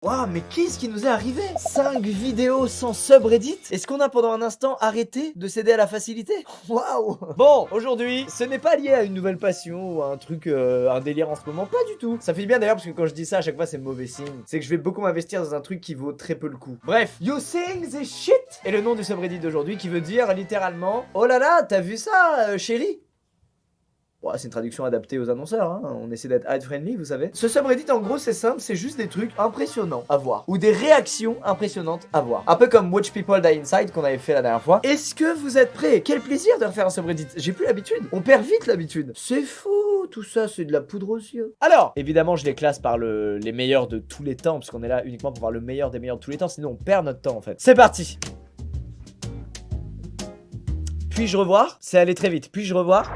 Waouh, mais qu'est-ce qui nous est arrivé? 5 vidéos sans subreddit? Est-ce qu'on a pendant un instant arrêté de céder à la facilité? Waouh. Bon, aujourd'hui, ce n'est pas lié à une nouvelle passion ou à un truc, un délire en ce moment, pas du tout. Ça fait du bien d'ailleurs parce que quand je dis ça à chaque fois c'est mauvais signe. C'est que je vais beaucoup m'investir dans un truc qui vaut très peu le coup. Bref, you think this shit est le nom du subreddit d'aujourd'hui qui veut dire littéralement oh là là, t'as vu ça, chérie? Ouais, c'est une traduction adaptée aux annonceurs, hein. On essaie d'être ad-friendly, vous savez. Ce subreddit, en gros, c'est simple, c'est juste des trucs impressionnants à voir. Ou des réactions impressionnantes à voir. Un peu comme Watch People Die Inside qu'on avait fait la dernière fois. Est-ce que vous êtes prêts? Quel plaisir de refaire un subreddit. J'ai plus l'habitude. On perd vite l'habitude. C'est fou, tout ça, c'est de la poudre aux yeux. Alors, évidemment, je les classe par les meilleurs de tous les temps, parce qu'on est là uniquement pour voir le meilleur des meilleurs de tous les temps, sinon on perd notre temps, en fait. C'est parti. Puis-je revoir? C'est allé très vite. Puis-je revoir?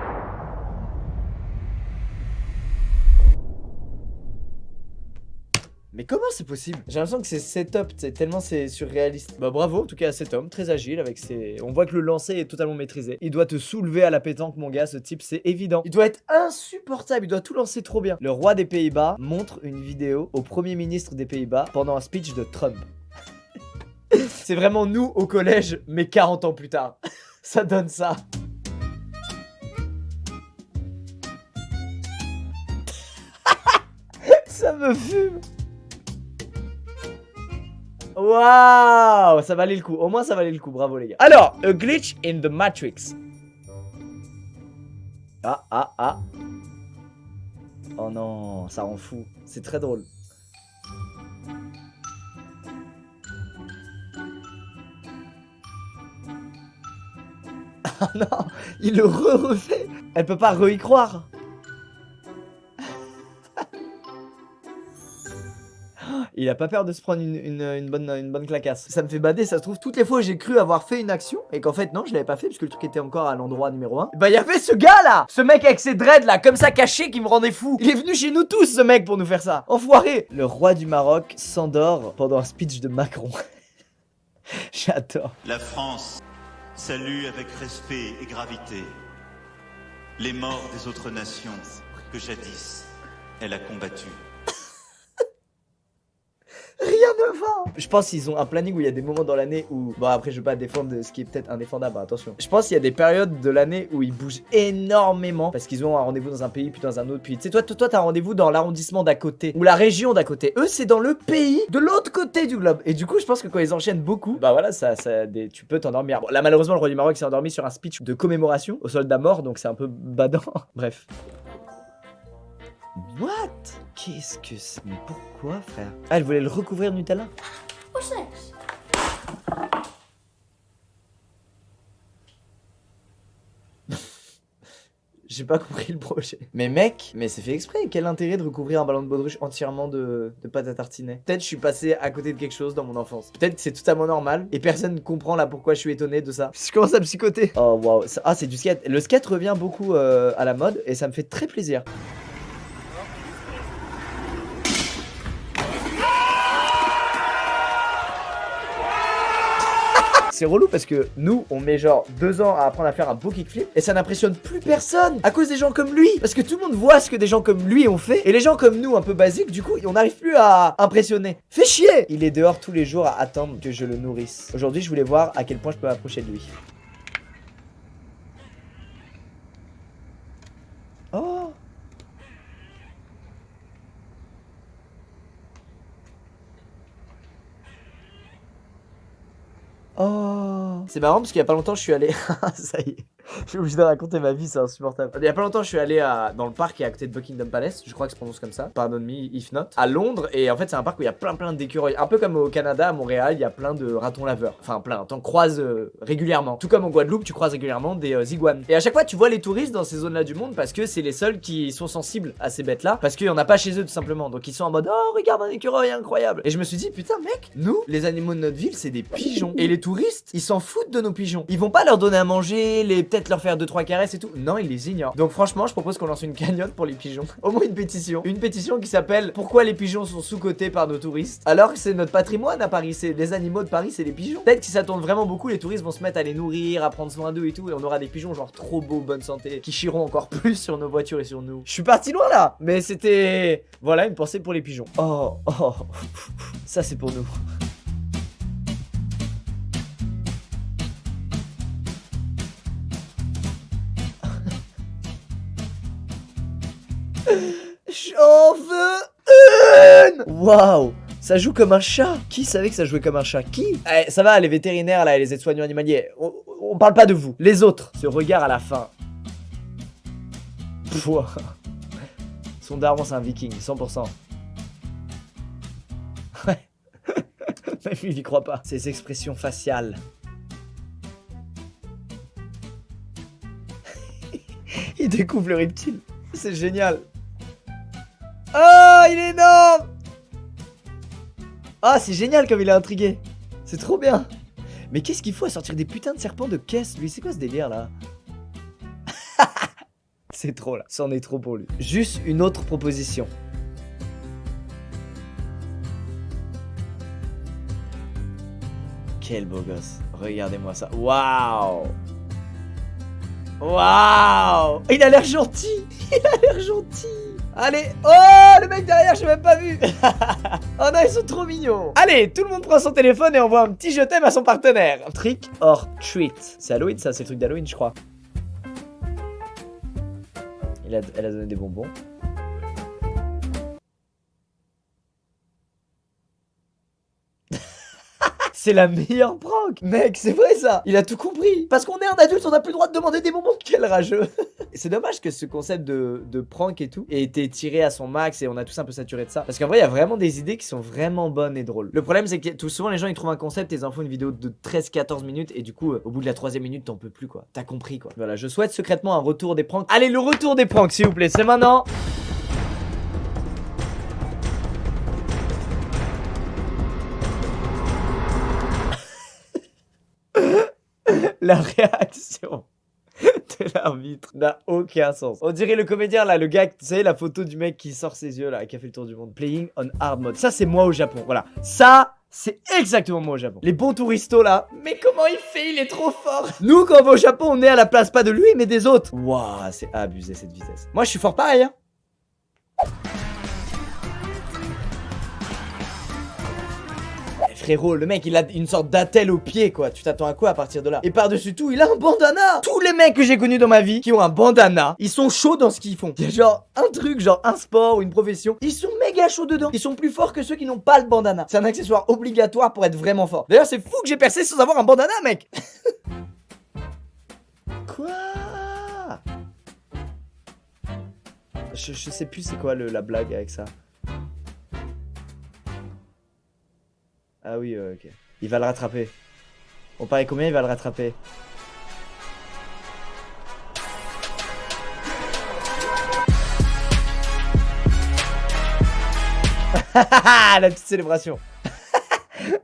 Mais comment c'est possible? J'ai l'impression que c'est setup, tellement c'est surréaliste. Bah bravo, en tout cas à cet homme, très agile avec ses... On voit que le lancer est totalement maîtrisé. Il doit te soulever à la pétanque mon gars, ce type c'est évident. Il doit être insupportable, il doit tout lancer trop bien. Le roi des Pays-Bas montre une vidéo au premier ministre des Pays-Bas pendant un speech de Trump. C'est vraiment nous au collège, mais 40 ans plus tard. Ça donne ça. Ça me fume. Waouh, ça valait le coup. Au moins ça valait le coup, bravo les gars. Alors, a glitch in the Matrix. Ah. Oh non, ça rend fou. C'est très drôle. Ah non, il le refait. Elle peut pas y croire. Il a pas peur de se prendre une bonne clacasse. Ça me fait bader, ça se trouve, toutes les fois où j'ai cru avoir fait une action et qu'en fait non, je l'avais pas fait parce que le truc était encore à l'endroit numéro 1. Bah y'avait ce gars là, ce mec avec ses dreads là, comme ça caché qui me rendait fou. Il est venu chez nous tous ce mec pour nous faire ça. Enfoiré. Le roi du Maroc s'endort pendant un speech de Macron. J'adore. La France salue avec respect et gravité les morts des autres nations que jadis elle a combattues. Rien ne va. Je pense qu'ils ont un planning où il y a des moments dans l'année où... Bon après je vais pas défendre ce qui est peut-être indéfendable, attention. Je pense qu'il y a des périodes de l'année où ils bougent énormément parce qu'ils ont un rendez-vous dans un pays puis dans un autre. Puis tu sais toi t'as un rendez-vous dans l'arrondissement d'à côté ou la région d'à côté. Eux c'est dans le pays de l'autre côté du globe. Et du coup je pense que quand ils enchaînent beaucoup, bah voilà tu peux t'endormir. Bon là malheureusement le roi du Maroc s'est endormi sur un speech de commémoration aux soldats morts donc c'est un peu badant. Bref. What? Qu'est-ce que c'est? Mais pourquoi, frère? Ah, elle voulait le recouvrir de Nutella? What's this? J'ai pas compris le projet. Mais mec, mais c'est fait exprès. Quel intérêt de recouvrir un ballon de baudruche entièrement de pâte à tartiner? Peut-être je suis passé à côté de quelque chose dans mon enfance. Peut-être c'est totalement normal et personne ne comprend là pourquoi je suis étonné de ça. Je commence à psychoter. Oh waouh. Ah, c'est du skate. Le skate revient beaucoup à la mode et ça me fait très plaisir. C'est relou parce que nous, on met genre 2 ans à apprendre à faire un beau kickflip et ça n'impressionne plus personne à cause des gens comme lui. Parce que tout le monde voit ce que des gens comme lui ont fait et les gens comme nous, un peu basiques, du coup, on n'arrive plus à impressionner. Fais chier! Il est dehors tous les jours à attendre que je le nourrisse. Aujourd'hui, je voulais voir à quel point je peux m'approcher de lui. Oh! Oh, c'est marrant parce qu'il y a pas longtemps je suis allé. Ça y est, je suis obligé de raconter ma vie, c'est insupportable. Il y a pas longtemps je suis allé dans le parc qui est à côté de Buckingham Palace, je crois que ça se prononce comme ça, pardon me if not, à Londres. Et en fait c'est un parc où il y a plein d'écureuils. Un peu comme au Canada, à Montréal, il y a plein de ratons laveurs. Enfin plein, t'en croises régulièrement. Tout comme en Guadeloupe, tu croises régulièrement des iguanes. Et à chaque fois tu vois les touristes dans ces zones là du monde parce que c'est les seuls qui sont sensibles à ces bêtes là. Parce qu'il y en a pas chez eux tout simplement. Donc ils sont en mode oh regarde un écureuil incroyable. Et je me suis dit putain mec, nous les animaux de notre ville c'est des pigeons. Et les touristes ils s'en foutent de nos pigeons. Ils vont pas leur donner à manger, peut-être leur faire 2-3 caresses et tout. Non, ils les ignorent. Donc franchement, je propose qu'on lance une cagnotte pour les pigeons. Au moins une pétition. Une pétition qui s'appelle Pourquoi les pigeons sont sous-cotés par nos touristes alors que c'est notre patrimoine à Paris. C'est les animaux de Paris, c'est les pigeons. Peut-être que si ça tourne vraiment beaucoup, les touristes vont se mettre à les nourrir, à prendre soin d'eux et tout. Et on aura des pigeons genre trop beaux, bonne santé, qui chieront encore plus sur nos voitures et sur nous. Je suis parti loin là. Mais c'était... Voilà, une pensée pour les pigeons. Oh, oh. Ça c'est pour nous. J'en veux une. Waouh. Ça joue comme un chat. Qui savait que ça jouait comme un chat? Qui? Eh, ça va, les vétérinaires là et les aides-soignants animaliers. On parle pas de vous. Les autres. Ce regard à la fin. Pouah. Son daron c'est un viking, 100%. Ouais. Même lui il y croit pas. Ses expressions faciales. Il découvre le reptile. C'est génial. Oh, il est énorme. Ah, c'est génial comme il est intrigué. C'est trop bien. Mais qu'est-ce qu'il faut à sortir des putains de serpents de caisse, lui? C'est quoi ce délire là? C'est trop là. C'en est trop pour lui. Juste une autre proposition. Quel beau gosse. Regardez-moi ça. Waouh. Waouh. Il a l'air gentil. Il a l'air gentil. Allez. Oh, le mec derrière, j'ai même pas vu. Oh non, ils sont trop mignons. Allez, tout le monde prend son téléphone et envoie un petit je t'aime à son partenaire. Trick or treat. C'est Halloween ça, c'est le truc d'Halloween je crois. Elle a donné des bonbons. C'est la meilleure prank. Mec, c'est vrai ça. Il a tout compris. Parce qu'on est un adulte, on n'a plus le droit de demander des bonbons. Quel rageux. C'est dommage que ce concept de prank et tout ait été tiré à son max et on a tous un peu saturé de ça. Parce qu'en vrai, il y a vraiment des idées qui sont vraiment bonnes et drôles. Le problème, c'est que tout souvent, les gens ils trouvent un concept et ils en font une vidéo de 13-14 minutes et du coup, au bout de la 3e minute, t'en peux plus quoi. T'as compris quoi. Voilà, je souhaite secrètement un retour des pranks. Allez, le retour des pranks, s'il vous plaît, c'est maintenant. La réaction de l'arbitre n'a aucun sens. On dirait le comédien là, le gars, tu sais, la photo du mec qui sort ses yeux là, qui a fait le tour du monde. Playing on hard mode. Ça, c'est moi au Japon. Voilà. Ça, c'est exactement moi au Japon. Les bons touristos là. Mais comment il fait? Il est trop fort. Nous, quand on va au Japon, on est à la place pas de lui, mais des autres. Waouh, c'est abusé cette vitesse. Moi, je suis fort pareil, hein. Frérot, le mec il a une sorte d'attelle au pied quoi. Tu t'attends à quoi à partir de là? Et par-dessus tout, il a un bandana. Tous les mecs que j'ai connus dans ma vie qui ont un bandana, ils sont chauds dans ce qu'ils font. Il y a genre un truc, genre un sport ou une profession, ils sont méga chauds dedans. Ils sont plus forts que ceux qui n'ont pas le bandana. C'est un accessoire obligatoire pour être vraiment fort. D'ailleurs, c'est fou que j'ai percé sans avoir un bandana, mec. Quoi? Je sais plus c'est quoi la blague avec ça. Ah oui, ok. Il va le rattraper. On paraît combien il va le rattraper? La petite célébration.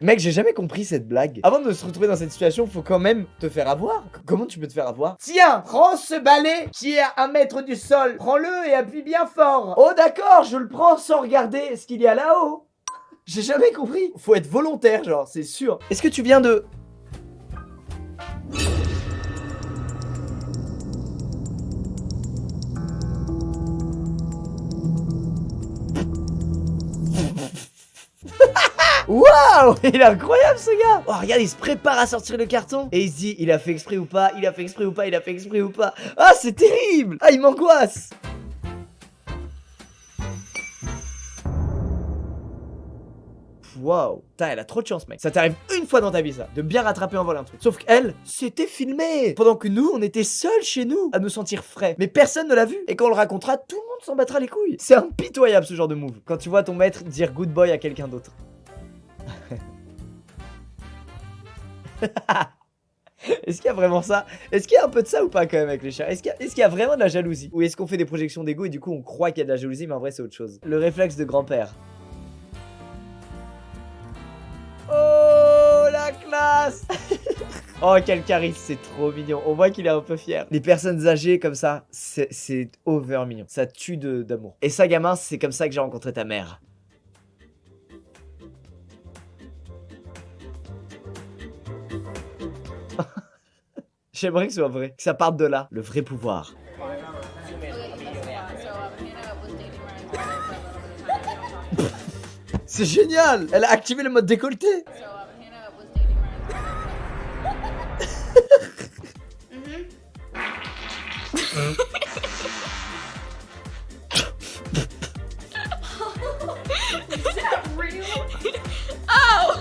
Mec, j'ai jamais compris cette blague. Avant de se retrouver dans cette situation, faut quand même te faire avoir. Comment tu peux te faire avoir? Tiens, prends ce balai qui est à 1 mètre du sol. Prends-le et appuie bien fort. Oh d'accord, je le prends sans regarder ce qu'il y a là-haut. J'ai jamais compris. Faut être volontaire, genre, c'est sûr. Est-ce que tu viens de... Waouh, il est incroyable ce gars. Oh regarde, il se prépare à sortir le carton et il se dit, il a fait exprès ou pas, il a fait exprès ou pas, il a fait exprès ou pas. Ah c'est terrible. Ah il m'angoisse. Waouh, putain, elle a trop de chance, mec. Ça t'arrive une fois dans ta vie, ça, de bien rattraper en vol un truc. Sauf qu'elle, c'était filmé. Pendant que nous, on était seuls chez nous à nous sentir frais. Mais personne ne l'a vu. Et quand on le racontera, tout le monde s'en battra les couilles. C'est impitoyable ce genre de move. Quand tu vois ton maître dire good boy à quelqu'un d'autre. Est-ce qu'il y a vraiment ça? Est-ce qu'il y a un peu de ça ou pas quand même avec les chats? Est-ce qu'il y a vraiment de la jalousie? Ou est-ce qu'on fait des projections d'ego et du coup on croit qu'il y a de la jalousie mais en vrai c'est autre chose? Le réflexe de grand-père. Oh la classe. Oh, quel charisme, c'est trop mignon. On voit qu'il est un peu fier. Les personnes âgées comme ça, c'est over mignon. Ça tue d'amour. Et ça, gamin, c'est comme ça que j'ai rencontré ta mère. J'aimerais que ce soit vrai, que ça parte de là, le vrai pouvoir. C'est génial! Elle a activé le mode décolleté! Oh!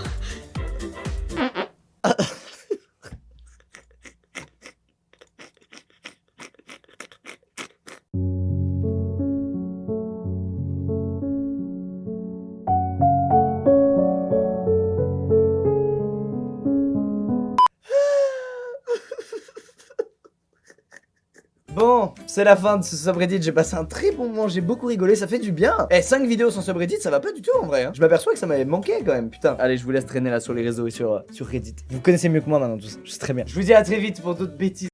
Bon, c'est la fin de ce subreddit, j'ai passé un très bon moment, j'ai beaucoup rigolé, ça fait du bien. Eh, 5 vidéos sans subreddit, ça va pas du tout en vrai, hein. Je m'aperçois que ça m'avait manqué quand même, putain. Allez, je vous laisse traîner là sur les réseaux et sur Reddit. Vous connaissez mieux que moi maintenant tout ça, je sais très bien. Je vous dis à très vite pour d'autres bêtises.